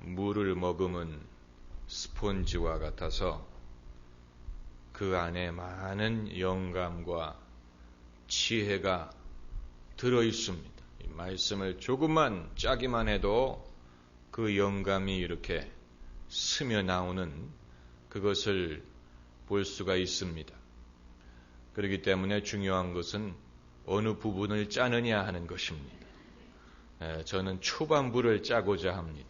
물을 머금은 스폰지와 같아서 그 안에 많은 영감과 지혜가 들어 있습니다. 이 말씀을 조금만 짜기만 해도 그 영감이 이렇게 스며 나오는 그것을 볼 수가 있습니다. 그렇기 때문에 중요한 것은 어느 부분을 짜느냐 하는 것입니다. 저는 초반부를 짜고자 합니다.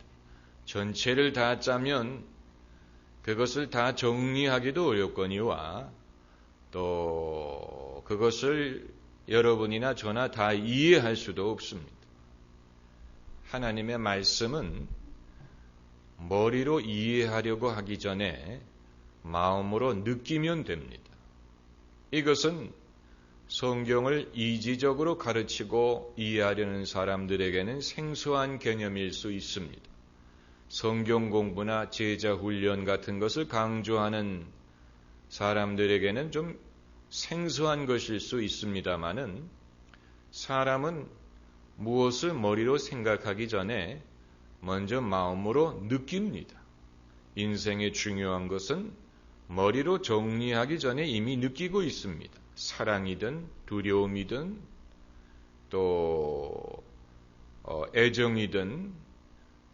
전체를 다 짜면 그것을 다 정리하기도 어렵거니와 또 그것을 여러분이나 저나 다 이해할 수도 없습니다. 하나님의 말씀은 머리로 이해하려고 하기 전에 마음으로 느끼면 됩니다. 이것은 성경을 이지적으로 가르치고 이해하려는 사람들에게는 생소한 개념일 수 있습니다. 성경 공부나 제자 훈련 같은 것을 강조하는 사람들에게는 좀 생소한 것일 수 있습니다마는 사람은 무엇을 머리로 생각하기 전에 먼저 마음으로 느낍니다. 인생의 중요한 것은 머리로 정리하기 전에 이미 느끼고 있습니다. 사랑이든 두려움이든 또 애정이든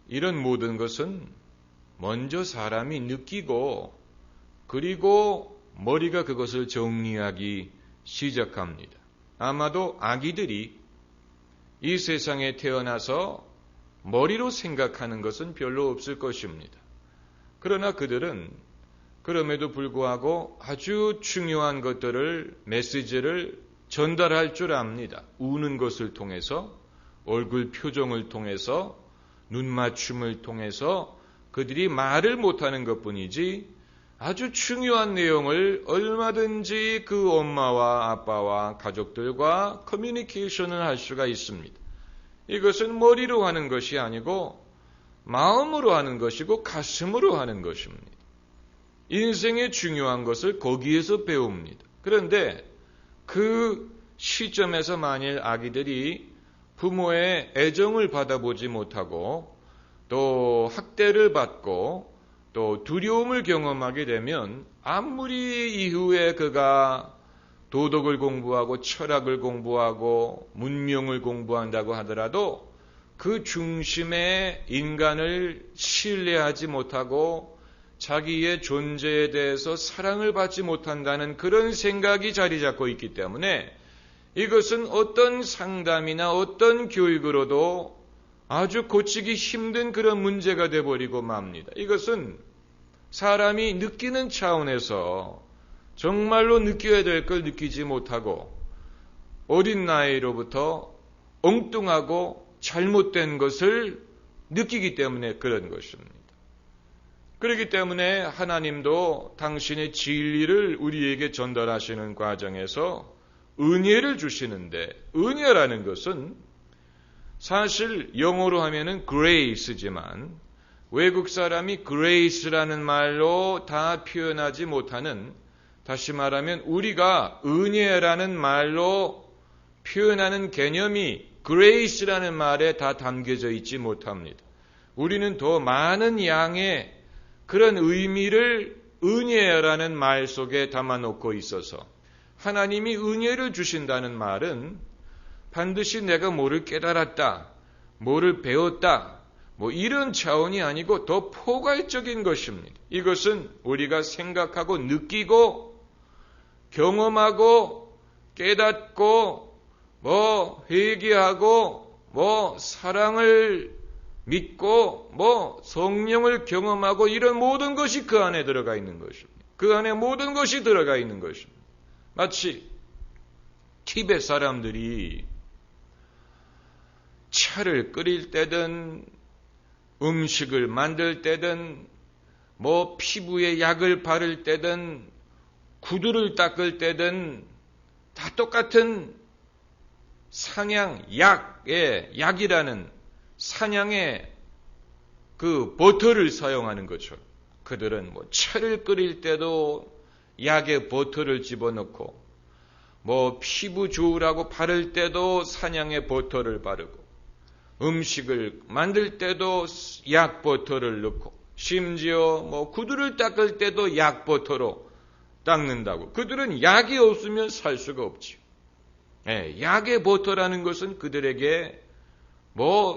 이런 모든 것은 먼저 사람이 느끼고 그리고 머리가 그것을 정리하기 시작합니다. 아마도 아기들이 이 세상에 태어나서 머리로 생각하는 것은 별로 없을 것입니다. 그러나 그들은 그럼에도 불구하고 아주 중요한 것들을, 메시지를 전달할 줄 압니다. 우는 것을 통해서, 얼굴 표정을 통해서, 눈맞춤을 통해서 그들이 말을 못하는 것뿐이지 아주 중요한 내용을 얼마든지 그 엄마와 아빠와 가족들과 커뮤니케이션을 할 수가 있습니다. 이것은 머리로 하는 것이 아니고 마음으로 하는 것이고 가슴으로 하는 것입니다. 인생의 중요한 것을 거기에서 배웁니다. 그런데 그 시점에서 만일 아기들이 부모의 애정을 받아보지 못하고 또 학대를 받고 또 두려움을 경험하게 되면 아무리 이후에 그가 도덕을 공부하고 철학을 공부하고 문명을 공부한다고 하더라도 그 중심의 인간을 신뢰하지 못하고 자기의 존재에 대해서 사랑을 받지 못한다는 그런 생각이 자리 잡고 있기 때문에 이것은 어떤 상담이나 어떤 교육으로도 아주 고치기 힘든 그런 문제가 되어버리고 맙니다. 이것은 사람이 느끼는 차원에서 정말로 느껴야 될 걸 느끼지 못하고 어린 나이로부터 엉뚱하고 잘못된 것을 느끼기 때문에 그런 것입니다. 그렇기 때문에 하나님도 당신의 진리를 우리에게 전달하시는 과정에서 은혜를 주시는데 은혜라는 것은 사실 영어로 하면은 grace지만 외국 사람이 grace라는 말로 다 표현하지 못하는, 다시 말하면 우리가 은혜라는 말로 표현하는 개념이 grace라는 말에 다 담겨져 있지 못합니다. 우리는 더 많은 양의 그런 의미를 은혜라는 말 속에 담아놓고 있어서 하나님이 은혜를 주신다는 말은 반드시 내가 뭐를 깨달았다, 뭐를 배웠다, 뭐 이런 차원이 아니고 더 포괄적인 것입니다. 이것은 우리가 생각하고 느끼고 경험하고 깨닫고 회개하고 사랑을 믿고 성령을 경험하고 이런 모든 것이 그 안에 들어가 있는 것입니다. 그 안에 모든 것이 들어가 있는 것입니다. 마치 티베트 사람들이 차를 끓일 때든 음식을 만들 때든 피부에 약을 바를 때든 구두를 닦을 때든 다 똑같은 약이라는 사냥의 그 버터를 사용하는 거죠. 그들은 차를 끓일 때도 약에 버터를 집어넣고 피부 좋으라고 바를 때도 사냥의 버터를 바르고 음식을 만들 때도 약버터를 넣고 심지어 구두를 닦을 때도 약버터로 닦는다고. 그들은 약이 없으면 살 수가 없지요. 약의 버터라는 것은 그들에게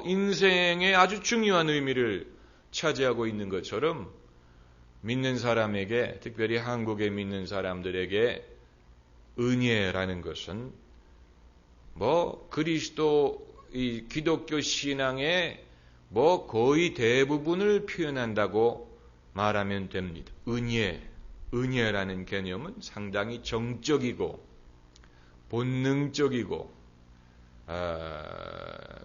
인생의 아주 중요한 의미를 차지하고 있는 것처럼 믿는 사람에게, 특별히 한국에 믿는 사람들에게 은혜라는 것은 이 기독교 신앙의 거의 대부분을 표현한다고 말하면 됩니다. 은혜라는 개념은 상당히 정적이고 본능적이고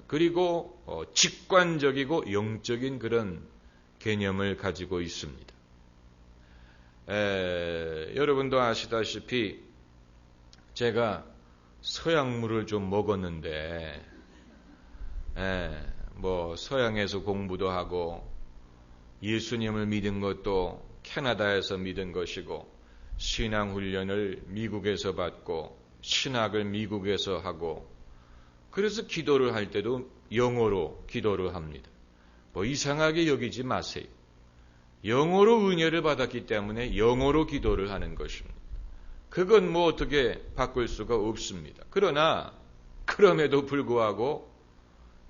그리고 직관적이고 영적인 그런 개념을 가지고 있습니다. 여러분도 아시다시피 제가 서양물을 좀 먹었는데 서양에서 공부도 하고 예수님을 믿은 것도 캐나다에서 믿은 것이고 신앙훈련을 미국에서 받고 신학을 미국에서 하고 그래서 기도를 할 때도 영어로 기도를 합니다. 이상하게 여기지 마세요. 영어로 은혜를 받았기 때문에 영어로 기도를 하는 것입니다. 그건 어떻게 바꿀 수가 없습니다. 그러나 그럼에도 불구하고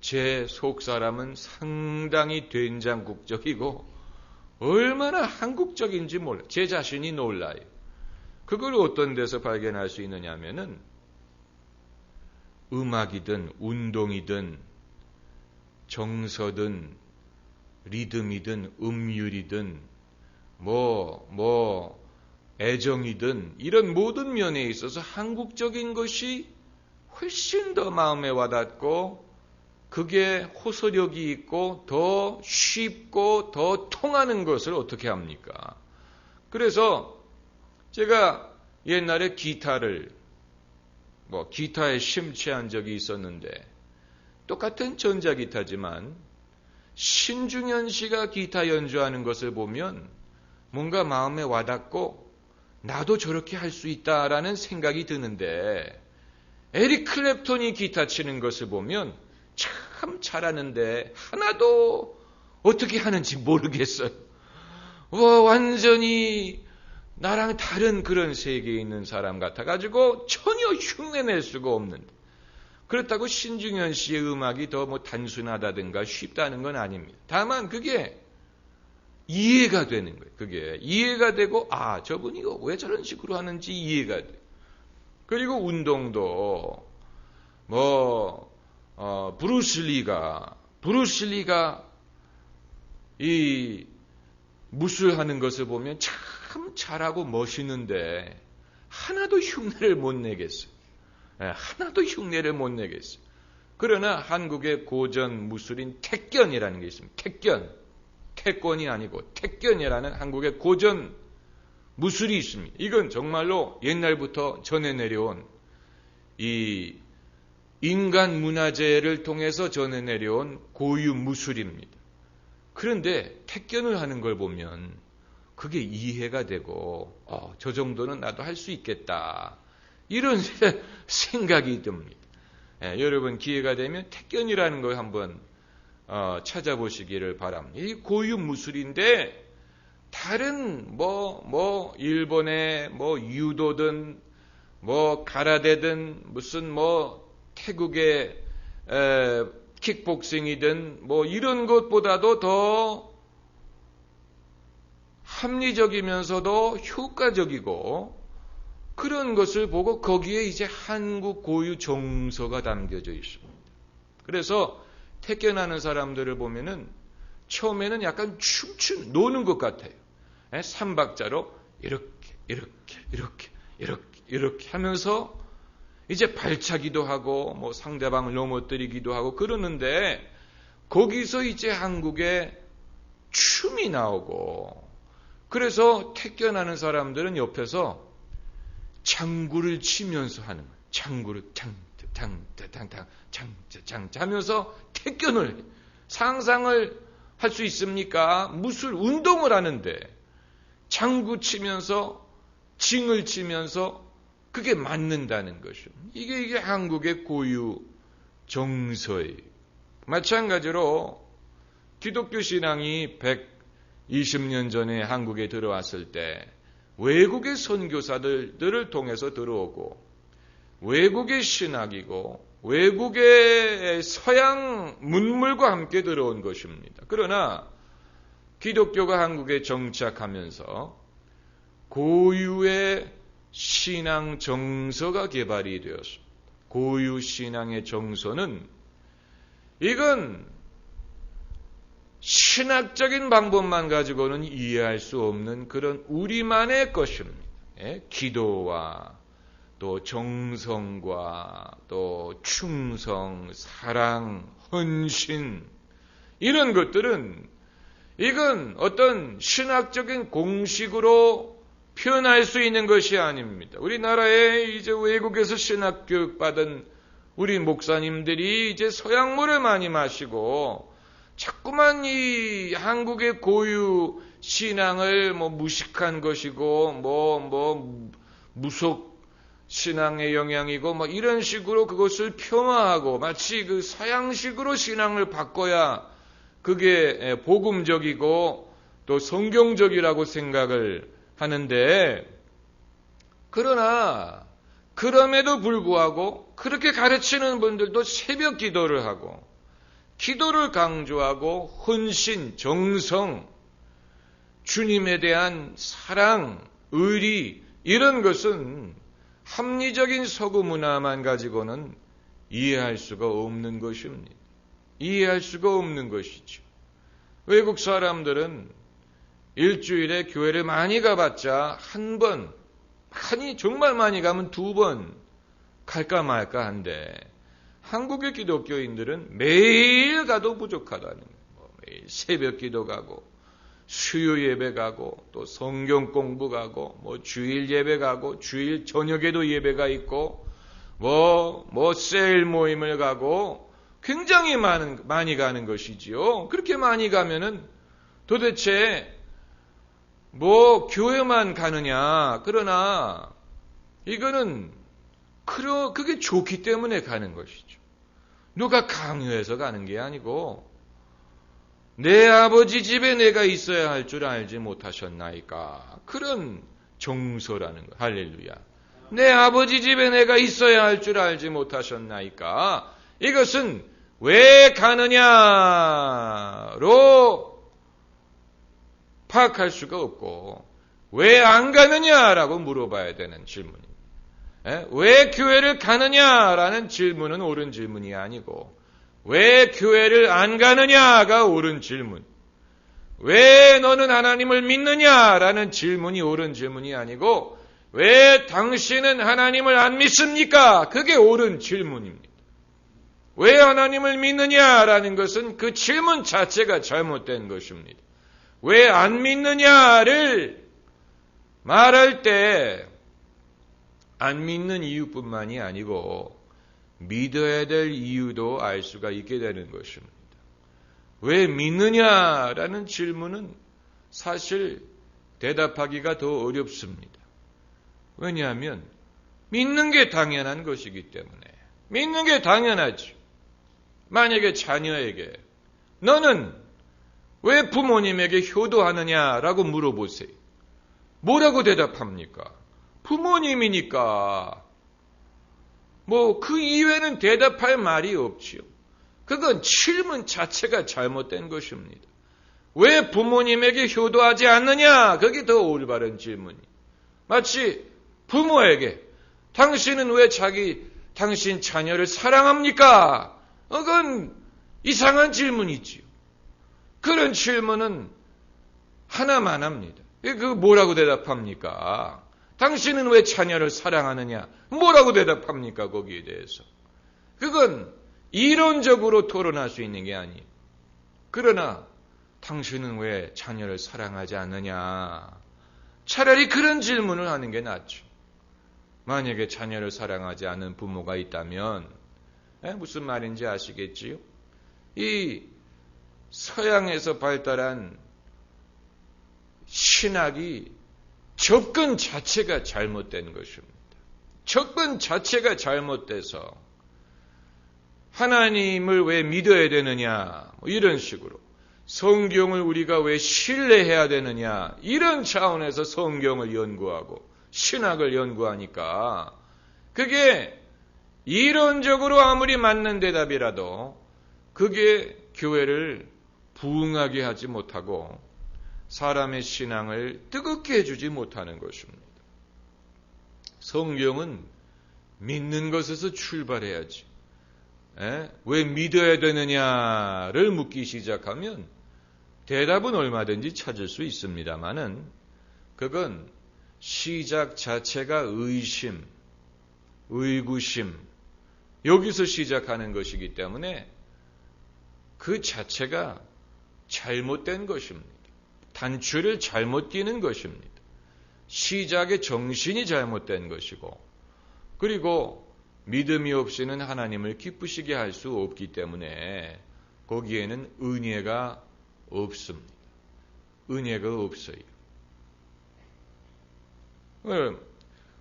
제 속사람은 상당히 된장국적이고 얼마나 한국적인지 몰라요. 제 자신이 놀라요. 그걸 어떤 데서 발견할 수 있느냐 하면은 음악이든 운동이든 정서든 리듬이든 음율이든 애정이든 이런 모든 면에 있어서 한국적인 것이 훨씬 더 마음에 와닿고 그게 호소력이 있고 더 쉽고 더 통하는 것을 어떻게 합니까? 그래서 제가 옛날에 기타에 심취한 적이 있었는데 똑같은 전자기타지만 신중현 씨가 기타 연주하는 것을 보면 뭔가 마음에 와닿고 나도 저렇게 할 수 있다라는 생각이 드는데 에릭 클랩톤이 기타 치는 것을 보면 참 잘하는데 하나도 어떻게 하는지 모르겠어요. 완전히 나랑 다른 그런 세계에 있는 사람 같아가지고 전혀 흉내낼 수가 없는데 그렇다고 신중현 씨의 음악이 더 단순하다든가 쉽다는 건 아닙니다. 다만 그게 이해가 되는 거예요. 그게 이해가 되고 저분이 이거 왜 저런 식으로 하는지 이해가 돼요. 그리고 운동도 브루스리가 이 무술하는 것을 보면 참 잘하고 멋있는데 하나도 흉내를 못 내겠어요. 하나도 흉내를 못 내겠어요. 그러나 한국의 고전 무술인 택견이라는 게 있습니다. 태권이 아니고 택견이라는 한국의 고전 무술이 있습니다. 이건 정말로 옛날부터 전해 내려온 이 인간 문화재를 통해서 전해 내려온 고유 무술입니다. 그런데 택견을 하는 걸 보면 그게 이해가 되고 저 정도는 나도 할 수 있겠다. 이런 생각이 듭니다. 여러분 기회가 되면 택견이라는 걸 한번 찾아보시기를 바랍니다. 이 고유 무술인데 다른 일본의 유도든 가라데든 무슨 태국의 킥복싱이든 이런 것보다도 더 합리적이면서도 효과적이고 그런 것을 보고 거기에 이제 한국 고유 정서가 담겨져 있습니다. 그래서 택견하는 사람들을 보면은 처음에는 약간 노는 것 같아요. 3박자로 이렇게 하면서 이제 발차기도 하고 상대방을 넘어뜨리기도 하고 그러는데 거기서 이제 한국의 춤이 나오고 그래서 택견하는 사람들은 옆에서 장구를 치면서 하는 거예요. 장구를 장 하면서 택견을 상상을 할 수 있습니까? 무술 운동을 하는데 장구 치면서 징을 치면서 그게 맞는다는 것이죠. 이게 한국의 고유 정서예요. 마찬가지로 기독교 신앙이 120년 전에 한국에 들어왔을 때 외국의 선교사들을 통해서 들어오고 외국의 신학이고 외국의 서양 문물과 함께 들어온 것입니다. 그러나 기독교가 한국에 정착하면서 고유의 신앙 정서가 개발이 되었습니다. 고유 신앙의 정서는 이건 신학적인 방법만 가지고는 이해할 수 없는 그런 우리만의 것입니다. 기도와 또 정성과 또 충성, 사랑, 헌신 이런 것들은 이건 어떤 신학적인 공식으로 표현할 수 있는 것이 아닙니다. 우리나라에 이제 외국에서 신학 교육 받은 우리 목사님들이 이제 서양물을 많이 마시고 자꾸만 이 한국의 고유 신앙을 무식한 것이고 무속 신앙의 영향이고 이런 식으로 그것을 폄하하고 마치 그 서양식으로 신앙을 바꿔야 그게 복음적이고 또 성경적이라고 생각을 하는데, 그러나 그럼에도 불구하고 그렇게 가르치는 분들도 새벽 기도를 하고 기도를 강조하고 헌신, 정성, 주님에 대한 사랑, 의리 이런 것은 합리적인 서구 문화만 가지고는 이해할 수가 없는 것입니다. 이해할 수가 없는 것이죠. 외국 사람들은 일주일에 교회를 많이 가봤자 한 번, 정말 많이 가면 2번 갈까 말까 한데 한국의 기독교인들은 매일 가도 부족하다는 거예요. 매일 새벽 기도 가고 수요 예배 가고 또 성경 공부 가고 주일 예배 가고 주일 저녁에도 예배가 있고 세일 모임을 가고 굉장히 많이 가는 것이지요. 그렇게 많이 가면은 도대체 교회만 가느냐. 그러나 이거는 그게 좋기 때문에 가는 것이죠. 누가 강요해서 가는 게 아니고 내 아버지 집에 내가 있어야 할 줄 알지 못하셨나이까. 그런 정서라는 거. 할렐루야. 내 아버지 집에 내가 있어야 할 줄 알지 못하셨나이까. 이것은 왜 가느냐로 파악할 수가 없고 왜 안 가느냐라고 물어봐야 되는 질문입니다. 왜 교회를 가느냐라는 질문은 옳은 질문이 아니고 왜 교회를 안 가느냐가 옳은 질문. 왜 너는 하나님을 믿느냐라는 질문이 옳은 질문이 아니고 왜 당신은 하나님을 안 믿습니까? 그게 옳은 질문입니다. 왜 하나님을 믿느냐라는 것은 그 질문 자체가 잘못된 것입니다. 왜 안 믿느냐를 말할 때 안 믿는 이유뿐만이 아니고 믿어야 될 이유도 알 수가 있게 되는 것입니다. 왜 믿느냐라는 질문은 사실 대답하기가 더 어렵습니다. 왜냐하면 믿는 게 당연한 것이기 때문에. 믿는 게 당연하죠. 만약에 자녀에게 너는 왜 부모님에게 효도하느냐라고 물어보세요. 뭐라고 대답합니까? 부모님이니까. 그 이외에는 대답할 말이 없지요. 그건 질문 자체가 잘못된 것입니다. 왜 부모님에게 효도하지 않느냐? 그게 더 올바른 질문이. 마치 부모에게 당신은 왜 당신 자녀를 사랑합니까? 그건 이상한 질문이지요. 그런 질문은 하나만 합니다. 그 뭐라고 대답합니까? 당신은 왜 자녀를 사랑하느냐? 뭐라고 대답합니까? 거기에 대해서. 그건 이론적으로 토론할 수 있는 게 아니에요. 그러나 당신은 왜 자녀를 사랑하지 않느냐? 차라리 그런 질문을 하는 게 낫죠. 만약에 자녀를 사랑하지 않는 부모가 있다면 무슨 말인지 아시겠지요? 이 서양에서 발달한 신학이 접근 자체가 잘못된 것입니다. 접근 자체가 잘못돼서 하나님을 왜 믿어야 되느냐, 이런 식으로. 성경을 우리가 왜 신뢰해야 되느냐, 이런 차원에서 성경을 연구하고 신학을 연구하니까 그게 이론적으로 아무리 맞는 대답이라도 그게 교회를 부흥하게 하지 못하고 사람의 신앙을 뜨겁게 해주지 못하는 것입니다. 성경은 믿는 것에서 출발해야지. 왜 믿어야 되느냐를 묻기 시작하면 대답은 얼마든지 찾을 수 있습니다만은 그건 시작 자체가 의심, 의구심, 여기서 시작하는 것이기 때문에 그 자체가 잘못된 것입니다. 단추를 잘못 끼는 것입니다. 시작의 정신이 잘못된 것이고, 그리고 믿음이 없이는 하나님을 기쁘시게 할 수 없기 때문에 거기에는 은혜가 없습니다. 은혜가 없어요.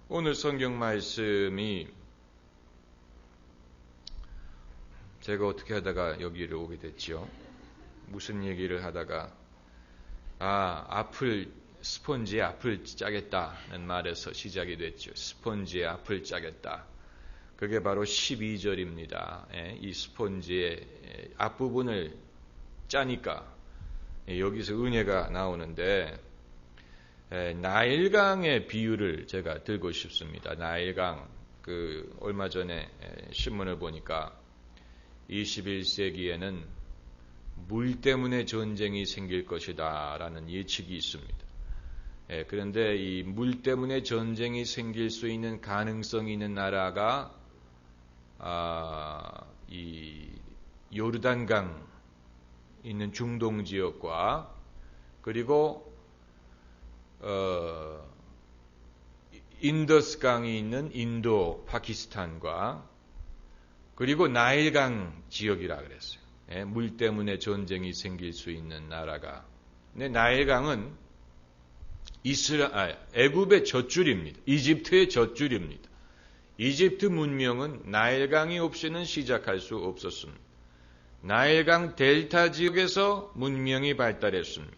오늘 성경 말씀이 제가 어떻게 하다가 여기를 오게 됐지요? 무슨 얘기를 하다가 스폰지에 앞을 짜겠다는 말에서 시작이 됐죠. 스폰지에 앞을 짜겠다. 그게 바로 12절입니다. 이 스폰지의 앞부분을 짜니까 여기서 은혜가 나오는데 나일강의 비유를 제가 들고 싶습니다. 나일강, 얼마 전에 신문을 보니까 21세기에는 물 때문에 전쟁이 생길 것이다 라는 예측이 있습니다. 그런데 이 물 때문에 전쟁이 생길 수 있는 가능성이 있는 나라가 이 요르단강 있는 중동 지역과 그리고 인더스강이 있는 인도, 파키스탄과 그리고 나일강 지역이라 그랬어요. 물 때문에 전쟁이 생길 수 있는 나라가. 근데 나일강은 애굽의 젖줄입니다. 이집트의 젖줄입니다. 이집트 문명은 나일강이 없이는 시작할 수 없었습니다. 나일강 델타 지역에서 문명이 발달했습니다.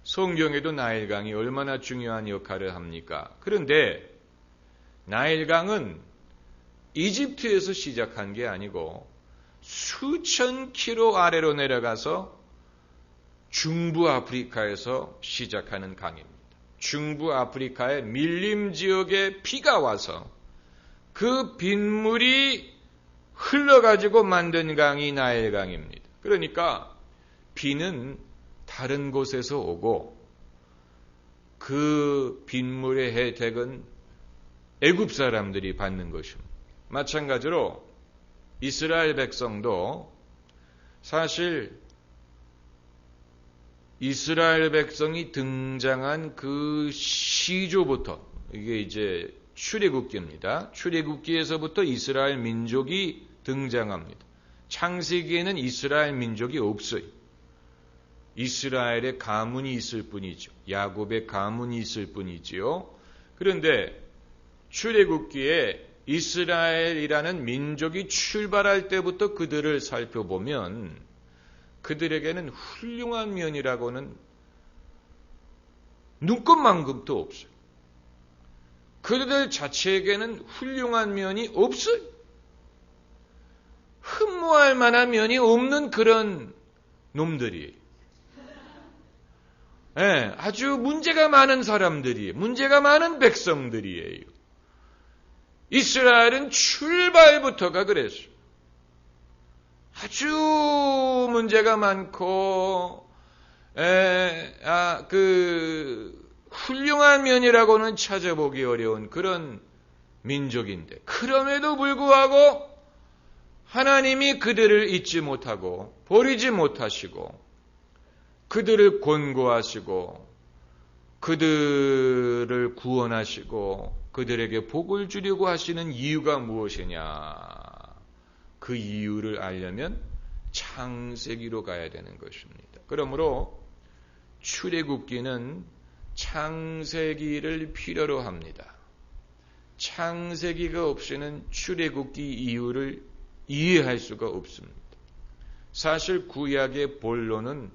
성경에도 나일강이 얼마나 중요한 역할을 합니까? 그런데 나일강은 이집트에서 시작한 게 아니고 수천 킬로 아래로 내려가서 중부 아프리카에서 시작하는 강입니다. 중부 아프리카의 밀림 지역에 비가 와서 그 빗물이 흘러가지고 만든 강이 나일강입니다. 그러니까 비는 다른 곳에서 오고 그 빗물의 혜택은 애굽 사람들이 받는 것입니다. 마찬가지로 이스라엘 백성도 사실 이스라엘 백성이 등장한 그 시조부터, 이게 이제 출애굽기입니다. 출애굽기에서부터 이스라엘 민족이 등장합니다. 창세기에는 이스라엘 민족이 없어요. 이스라엘의 가문이 있을 뿐이죠. 야곱의 가문이 있을 뿐이지요. 그런데 출애굽기에 이스라엘이라는 민족이 출발할 때부터 그들을 살펴보면 그들에게는 훌륭한 면이라고는 눈꼽만큼도 없어요. 그들 자체에게는 훌륭한 면이 없어요. 흠모할 만한 면이 없는 그런 놈들이에요. 아주 문제가 많은 사람들이에요. 문제가 많은 백성들이에요. 이스라엘은 출발부터가 그랬어요. 아주 문제가 많고 훌륭한 면이라고는 찾아보기 어려운 그런 민족인데, 그럼에도 불구하고 하나님이 그들을 잊지 못하고 버리지 못하시고 그들을 권고하시고 그들을 구원하시고 그들에게 복을 주려고 하시는 이유가 무엇이냐? 그 이유를 알려면 창세기로 가야 되는 것입니다. 그러므로 출애굽기는 창세기를 필요로 합니다. 창세기가 없이는 출애굽기 이유를 이해할 수가 없습니다. 사실 구약의 본론은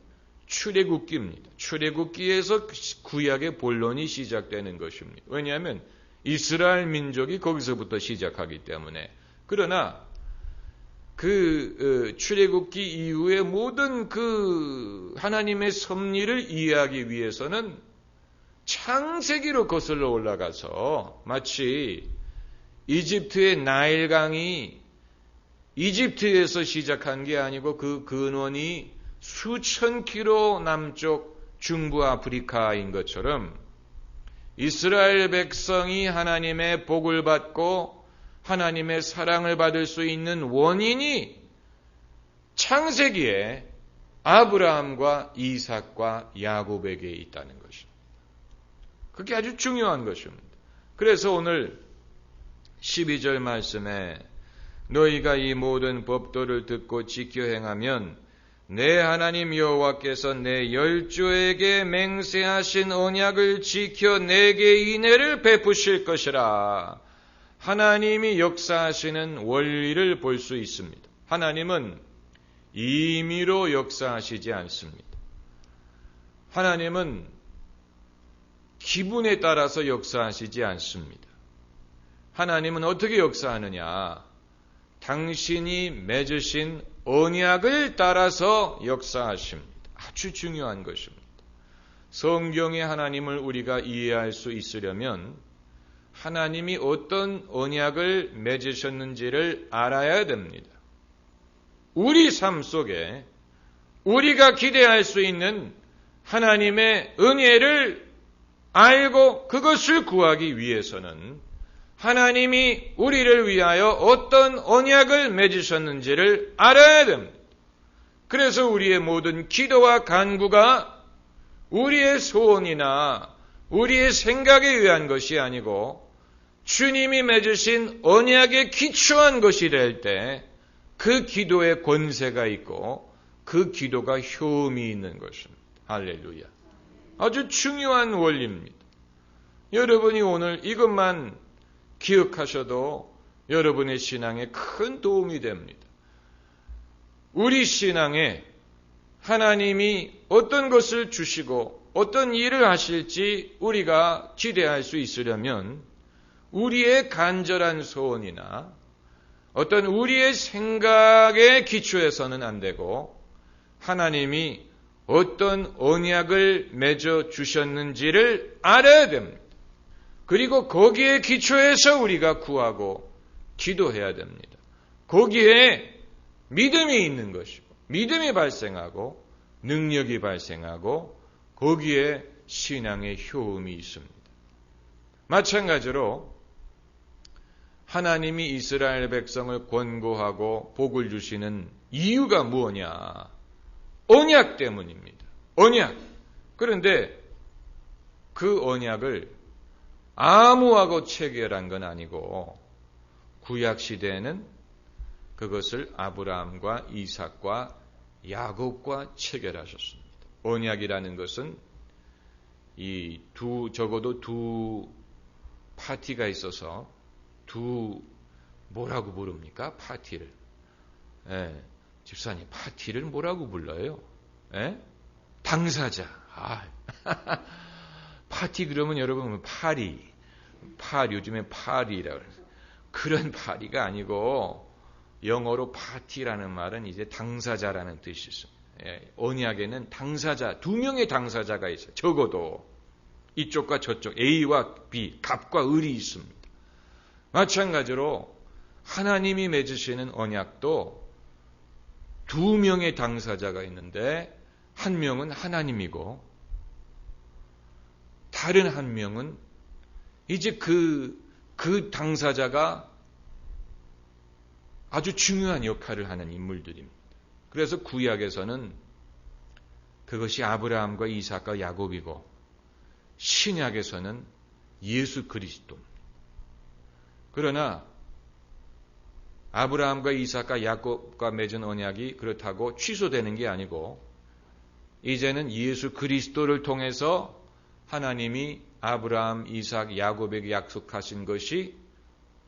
출애굽기입니다. 출애굽기에서 구약의 본론이 시작되는 것입니다. 왜냐하면 이스라엘 민족이 거기서부터 시작하기 때문에. 그러나 출애굽기 이후에 모든 하나님의 섭리를 이해하기 위해서는 창세기로 거슬러 올라가서 마치 이집트의 나일강이 이집트에서 시작한 게 아니고 그 근원이 수천 킬로 남쪽 중부 아프리카인 것처럼 이스라엘 백성이 하나님의 복을 받고 하나님의 사랑을 받을 수 있는 원인이 창세기에 아브라함과 이삭과 야곱에게 있다는 것입니다. 그게 아주 중요한 것입니다. 그래서 오늘 12절 말씀에 너희가 이 모든 법도를 듣고 지켜 행하면 내 하나님 여호와께서 내 열조에게 맹세하신 언약을 지켜 내게 인애를 베푸실 것이라. 하나님이 역사하시는 원리를 볼 수 있습니다. 하나님은 임의로 역사하시지 않습니다. 하나님은 기분에 따라서 역사하시지 않습니다. 하나님은 어떻게 역사하느냐? 당신이 맺으신 언약을 따라서 역사하십니다. 아주 중요한 것입니다. 성경의 하나님을 우리가 이해할 수 있으려면 하나님이 어떤 언약을 맺으셨는지를 알아야 됩니다. 우리 삶 속에 우리가 기대할 수 있는 하나님의 은혜를 알고 그것을 구하기 위해서는 하나님이 우리를 위하여 어떤 언약을 맺으셨는지를 알아야 됩니다. 그래서 우리의 모든 기도와 간구가 우리의 소원이나 우리의 생각에 의한 것이 아니고 주님이 맺으신 언약에 기초한 것이 될 때 그 기도에 권세가 있고 그 기도가 효험이 있는 것입니다. 할렐루야. 아주 중요한 원리입니다. 여러분이 오늘 이것만 기억하셔도 여러분의 신앙에 큰 도움이 됩니다. 우리 신앙에 하나님이 어떤 것을 주시고 어떤 일을 하실지 우리가 기대할 수 있으려면 우리의 간절한 소원이나 어떤 우리의 생각에 기초해서는 안 되고 하나님이 어떤 언약을 맺어 주셨는지를 알아야 됩니다. 그리고 거기에 기초해서 우리가 구하고 기도해야 됩니다. 거기에 믿음이 있는 것이고 믿음이 발생하고 능력이 발생하고 거기에 신앙의 효험이 있습니다. 마찬가지로 하나님이 이스라엘 백성을 권고하고 복을 주시는 이유가 무엇냐? 언약 때문입니다. 언약. 그런데 그 언약을 아무하고 체결한 건 아니고 구약 시대에는 그것을 아브라함과 이삭과 야곱과 체결하셨습니다. 언약이라는 것은 적어도 두 파티가 있어서 뭐라고 부릅니까? 파티를. 집사님, 파티를 뭐라고 불러요? 당사자. 파티 그러면 여러분 파리, 요즘에 파리라고 그런 파리가 아니고 영어로 파티라는 말은 이제 당사자라는 뜻이 있습니다. 언약에는 당사자, 2명의 당사자가 있어요. 적어도 이쪽과 저쪽 A와 B, 갑과 을이 있습니다. 마찬가지로 하나님이 맺으시는 언약도 2명의 당사자가 있는데 한 명은 하나님이고 다른 한 명은 이제 그 당사자가 아주 중요한 역할을 하는 인물들입니다. 그래서 구약에서는 그것이 아브라함과 이삭과 야곱이고 신약에서는 예수 그리스도입니다. 그러나 아브라함과 이삭과 야곱과 맺은 언약이 그렇다고 취소되는 게 아니고 이제는 예수 그리스도를 통해서 하나님이 아브라함, 이삭, 야곱에게 약속하신 것이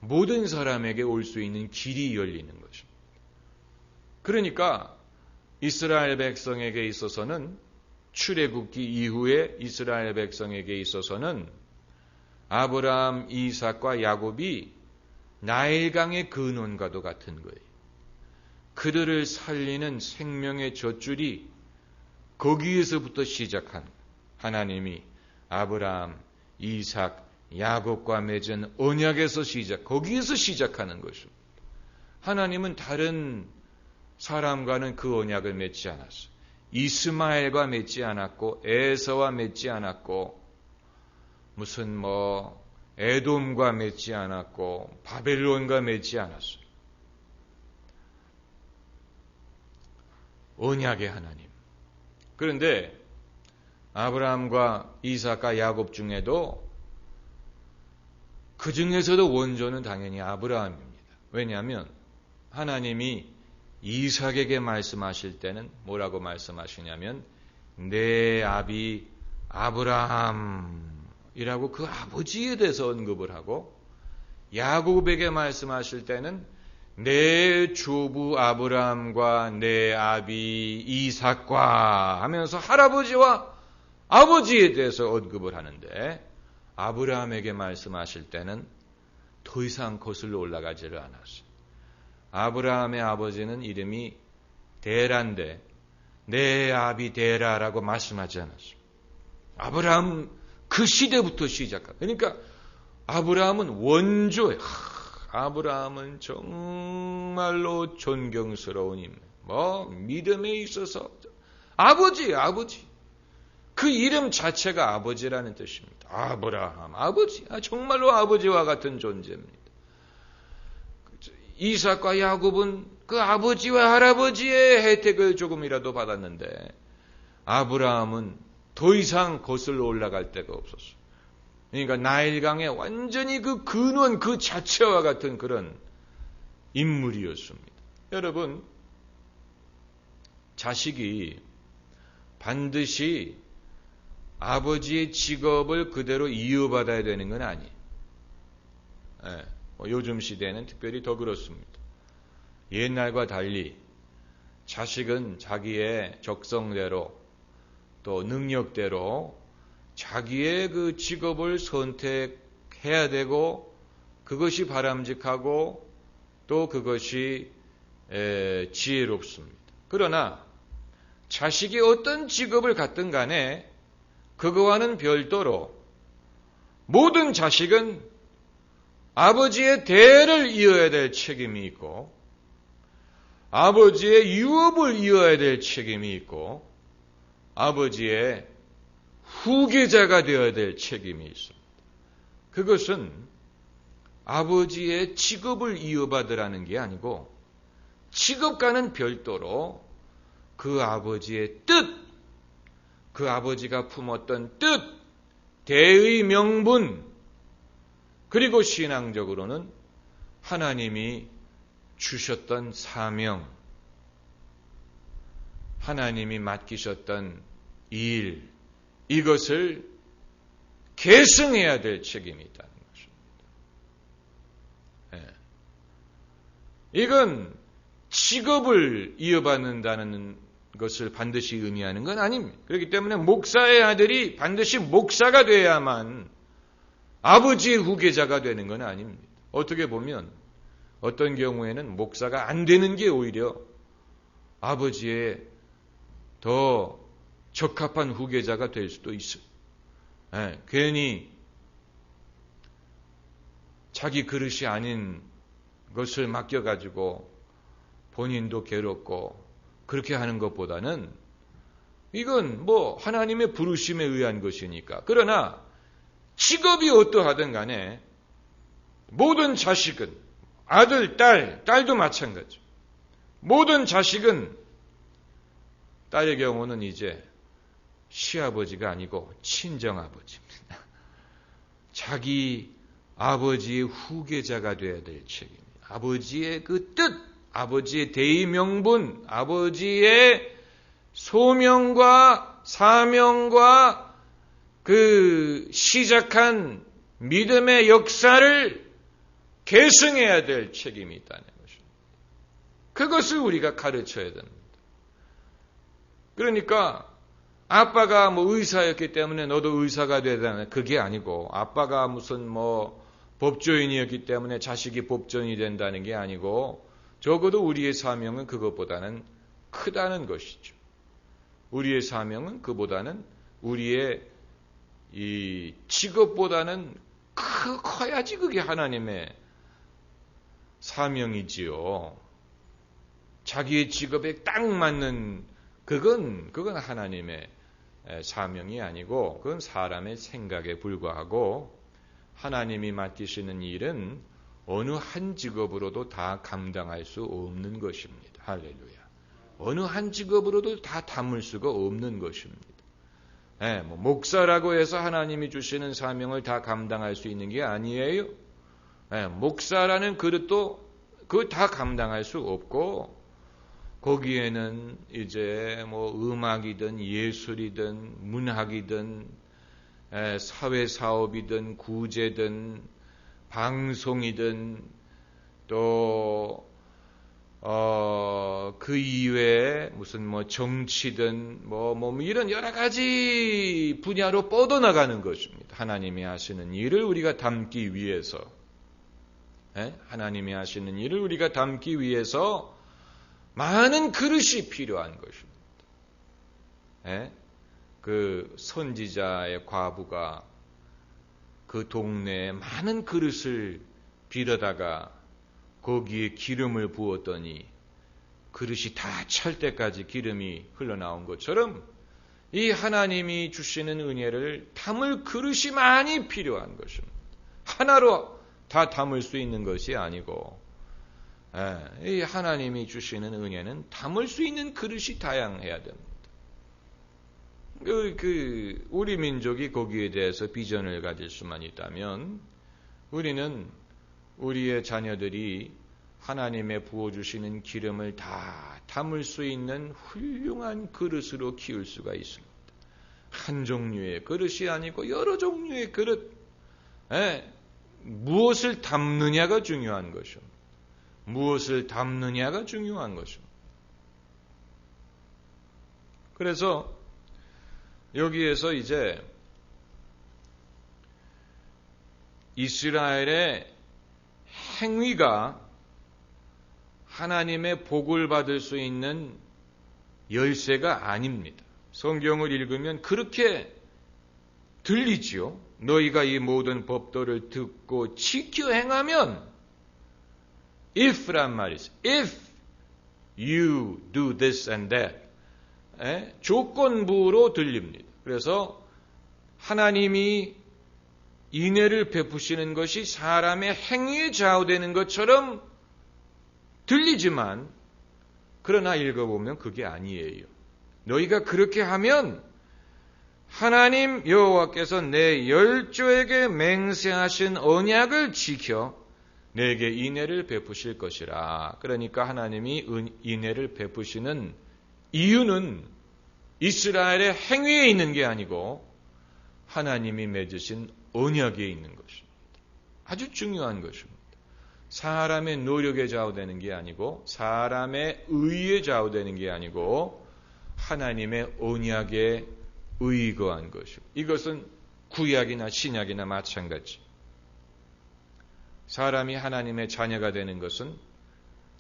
모든 사람에게 올 수 있는 길이 열리는 것입니다. 그러니까 이스라엘 백성에게 있어서는 출애굽기 이후에 이스라엘 백성에게 있어서는 아브라함, 이삭과 야곱이 나일강의 근원과도 같은 거예요. 그들을 살리는 생명의 젖줄이 거기에서부터 시작한 하나님이 아브라함, 이삭, 야곱과 맺은 언약에서 거기에서 시작하는 것입니다. 하나님은 다른 사람과는 그 언약을 맺지 않았어요. 이스마엘과 맺지 않았고 에서와 맺지 않았고 무슨 에돔과 맺지 않았고 바벨론과 맺지 않았어요. 언약의 하나님. 그런데 아브라함과 이삭과 야곱 중에도 그 중에서도 원조는 당연히 아브라함입니다. 왜냐하면 하나님이 이삭에게 말씀하실 때는 뭐라고 말씀하시냐면 내 아비 아브라함이라고 그 아버지에 대해서 언급을 하고, 야곱에게 말씀하실 때는 내 조부 아브라함과 내 아비 이삭과 하면서 할아버지와 아버지에 대해서 언급을 하는데, 아브라함에게 말씀하실 때는 더 이상 거슬러 올라가지를 않았어요. 아브라함의 아버지는 이름이 데라인데 내 아비 데라라고 말씀하지 않았어요. 아브라함 그 시대부터 시작합니다. 그러니까 아브라함은 원조예요. 아브라함은 정말로 존경스러운 인물. 믿음에 있어서 아버지. 그 이름 자체가 아버지라는 뜻입니다. 아브라함, 아버지. 정말로 아버지와 같은 존재입니다. 이삭과 야곱은 그 아버지와 할아버지의 혜택을 조금이라도 받았는데, 아브라함은 더 이상 거슬러 올라갈 데가 없었어요. 그러니까 나일강의 완전히 그 근원 그 자체와 같은 그런 인물이었습니다. 여러분, 자식이 반드시 아버지의 직업을 그대로 이어받아야 되는 건 아니에요. 요즘 시대에는 특별히 더 그렇습니다. 옛날과 달리 자식은 자기의 적성대로 또 능력대로 자기의 그 직업을 선택해야 되고, 그것이 바람직하고 또 그것이 지혜롭습니다. 그러나 자식이 어떤 직업을 갖든 간에 그거와는 별도로 모든 자식은 아버지의 대를 이어야 될 책임이 있고, 아버지의 유업을 이어야 될 책임이 있고, 아버지의 후계자가 되어야 될 책임이 있습니다. 그것은 아버지의 직업을 이어받으라는 게 아니고, 직업과는 별도로 그 아버지의 뜻, 그 아버지가 품었던 뜻, 대의 명분, 그리고 신앙적으로는 하나님이 주셨던 사명, 하나님이 맡기셨던 일, 이것을 계승해야 될 책임이 있다는 것입니다. 이건 직업을 이어받는다는 것을 반드시 의미하는 건 아닙니다. 그렇기 때문에 목사의 아들이 반드시 목사가 돼야만 아버지의 후계자가 되는 건 아닙니다. 어떻게 보면 어떤 경우에는 목사가 안 되는 게 오히려 아버지의 더 적합한 후계자가 될 수도 있어요. 괜히 자기 그릇이 아닌 것을 맡겨가지고 본인도 괴롭고 그렇게 하는 것보다는 이건 하나님의 부르심에 의한 것이니까. 그러나 직업이 어떠하든 간에 모든 자식은, 아들, 딸도 마찬가지죠. 모든 자식은, 딸의 경우는 이제 시아버지가 아니고 친정아버지입니다. 자기 아버지의 후계자가 되어야 될 책임입니다. 아버지의 그 뜻, 아버지의 대의 명분, 아버지의 소명과 사명과 그 시작한 믿음의 역사를 계승해야 될 책임이 있다는 것입니다. 그것을 우리가 가르쳐야 됩니다. 그러니까 아빠가 의사였기 때문에 너도 의사가 되다는 그게 아니고, 아빠가 무슨 법조인이었기 때문에 자식이 법조인이 된다는 게 아니고, 적어도 우리의 사명은 그것보다는 크다는 것이죠. 우리의 사명은 그보다는 우리의 이 직업보다는 커야지 그게 하나님의 사명이지요. 자기의 직업에 딱 맞는 그건 하나님의 사명이 아니고, 그건 사람의 생각에 불과하고, 하나님이 맡기시는 일은 어느 한 직업으로도 다 감당할 수 없는 것입니다. 할렐루야. 어느 한 직업으로도 다 담을 수가 없는 것입니다. 목사라고 해서 하나님이 주시는 사명을 다 감당할 수 있는 게 아니에요. 목사라는 그릇도 그거 다 감당할 수 없고, 거기에는 이제 음악이든 예술이든 문학이든 사회사업이든 구제든 방송이든 또 그 이외에 무슨 정치든 이런 여러 가지 분야로 뻗어나가는 것입니다. 하나님이 하시는 일을 우리가 담기 위해서, 하나님이 하시는 일을 우리가 담기 위해서 많은 그릇이 필요한 것입니다. 그 선지자의 과부가 그 동네에 많은 그릇을 빌어다가 거기에 기름을 부었더니 그릇이 다 찰 때까지 기름이 흘러나온 것처럼, 이 하나님이 주시는 은혜를 담을 그릇이 많이 필요한 것입니다. 하나로 다 담을 수 있는 것이 아니고, 이 하나님이 주시는 은혜는 담을 수 있는 그릇이 다양해야 됩니다. 우리 민족이 거기에 대해서 비전을 가질 수만 있다면, 우리는 우리의 자녀들이 하나님의 부어주시는 기름을 다 담을 수 있는 훌륭한 그릇으로 키울 수가 있습니다. 한 종류의 그릇이 아니고 여러 종류의 그릇. 무엇을 담느냐가 중요한 것입니다. 무엇을 담느냐가 중요한 것입니다. 그래서 여기에서 이제 이스라엘의 행위가 하나님의 복을 받을 수 있는 열쇠가 아닙니다. 성경을 읽으면 그렇게 들리지요. 너희가 이 모든 법도를 듣고 지켜 행하면, if란 말이 있어요. If you do this and that. 조건부로 들립니다. 그래서 하나님이 인애를 베푸시는 것이 사람의 행위에 좌우되는 것처럼 들리지만, 그러나 읽어보면 그게 아니에요. 너희가 그렇게 하면 하나님 여호와께서 내 열조에게 맹세하신 언약을 지켜 내게 인애를 베푸실 것이라. 그러니까 하나님이 인애를 베푸시는 이유는 이스라엘의 행위에 있는 게 아니고 하나님이 맺으신 언약에 있는 것입니다. 아주 중요한 것입니다. 사람의 노력에 좌우되는 게 아니고, 사람의 의에 좌우되는 게 아니고 하나님의 언약에 의거한 것입니다. 이것은 구약이나 신약이나 마찬가지. 사람이 하나님의 자녀가 되는 것은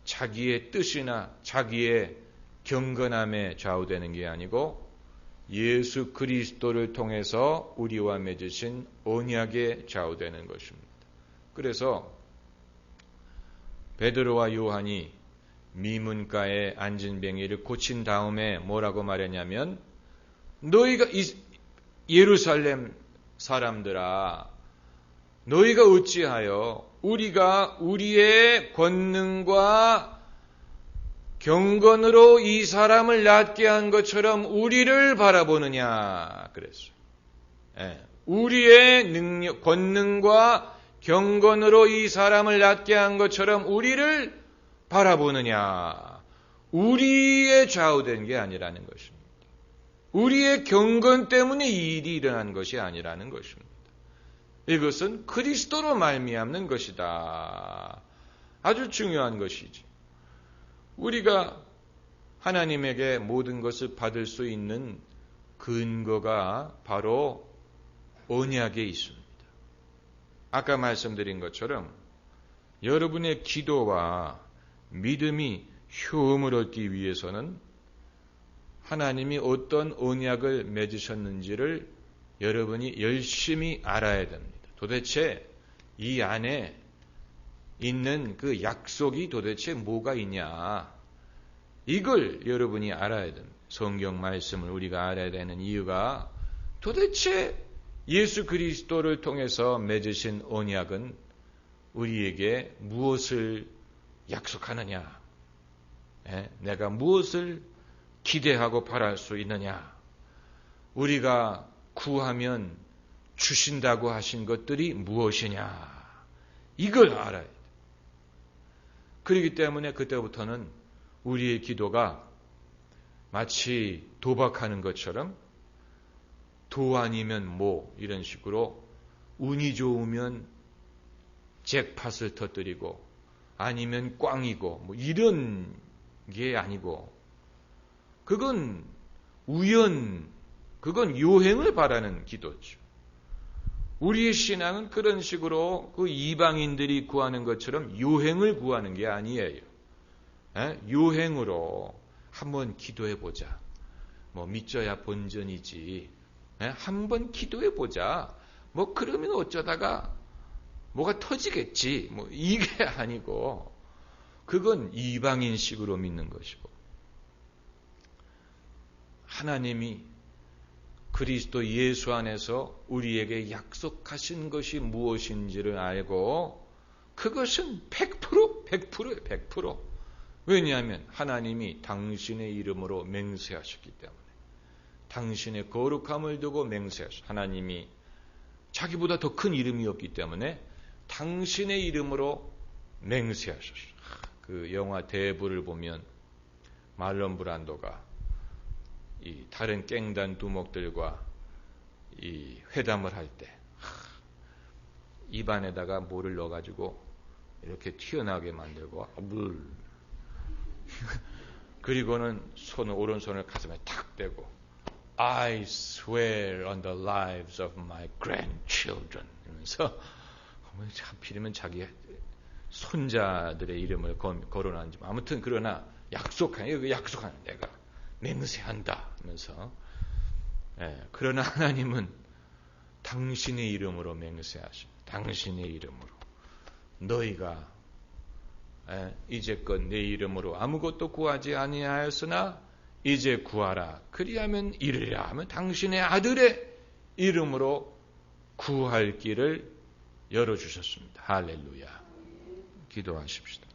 자기의 뜻이나 자기의 경건함에 좌우되는 게 아니고 예수 그리스도를 통해서 우리와 맺으신 언약에 좌우되는 것입니다. 그래서 베드로와 요한이 미문가에 앉은 병이를 고친 다음에 뭐라고 말했냐면, 너희가 예루살렘 사람들아, 너희가 어찌하여 우리가 우리의 권능과 경건으로 이 사람을 낫게 한 것처럼 우리를 바라보느냐 그랬어요. 우리의 능력, 권능과 경건으로 이 사람을 낫게 한 것처럼 우리를 바라보느냐. 우리의 좌우된 게 아니라는 것입니다. 우리의 경건 때문에 이 일이 일어난 것이 아니라는 것입니다. 이것은 그리스도로 말미암는 것이다. 아주 중요한 것이지. 우리가 하나님에게 모든 것을 받을 수 있는 근거가 바로 언약에 있습니다. 아까 말씀드린 것처럼 여러분의 기도와 믿음이 효험을 얻기 위해서는 하나님이 어떤 언약을 맺으셨는지를 여러분이 열심히 알아야 됩니다. 도대체 이 안에 있는 그 약속이 도대체 뭐가 있냐, 이걸 여러분이 알아야 됩니다. 성경 말씀을 우리가 알아야 되는 이유가 도대체 예수 그리스도를 통해서 맺으신 언약은 우리에게 무엇을 약속하느냐, 내가 무엇을 기대하고 바랄 수 있느냐, 우리가 구하면 주신다고 하신 것들이 무엇이냐, 이걸 알아야 돼. 그렇기 때문에 그때부터는 우리의 기도가 마치 도박하는 것처럼 도 아니면 뭐 이런 식으로 운이 좋으면 잭팟을 터뜨리고 아니면 꽝이고 뭐 이런 게 아니고, 그건 그건 요행을 바라는 기도죠. 우리의 신앙은 그런 식으로 그 이방인들이 구하는 것처럼 요행을 구하는 게 아니에요. 요행으로 한번 기도해보자. 뭐 믿져야 본전이지. 한번 기도해보자. 뭐 그러면 어쩌다가 뭐가 터지겠지. 뭐 이게 아니고, 그건 이방인식으로 믿는 것이고, 하나님이 그리스도 예수 안에서 우리에게 약속하신 것이 무엇인지를 알고 그것은 100%예요. 100%. 왜냐하면 하나님이 당신의 이름으로 맹세하셨기 때문에, 당신의 거룩함을 두고 맹세하셨어요. 하나님이 자기보다 더 큰 이름이 없기 때문에 당신의 이름으로 맹세하셨어요. 그 영화 대부를 보면 말론 브란도가 이 다른 깽단 두목들과 이 회담을 할 때 입안에다가 뭐를 넣어가지고 이렇게 튀어나오게 만들고 물 그리고는 오른손을 가슴에 탁 대고 I swear on the lives of my grandchildren 이러면서 하필이면 자기 손자들의 이름을 거론하는지, 아무튼 그러나 약속하는 내가 맹세한다 하면서, 그러나 하나님은 당신의 이름으로 맹세하십니다. 당신의 이름으로 너희가 이제껏 내 이름으로 아무것도 구하지 아니하였으나 이제 구하라 그리하면 이르리라 하면 당신의 아들의 이름으로 구할 길을 열어주셨습니다. 할렐루야. 기도하십시다.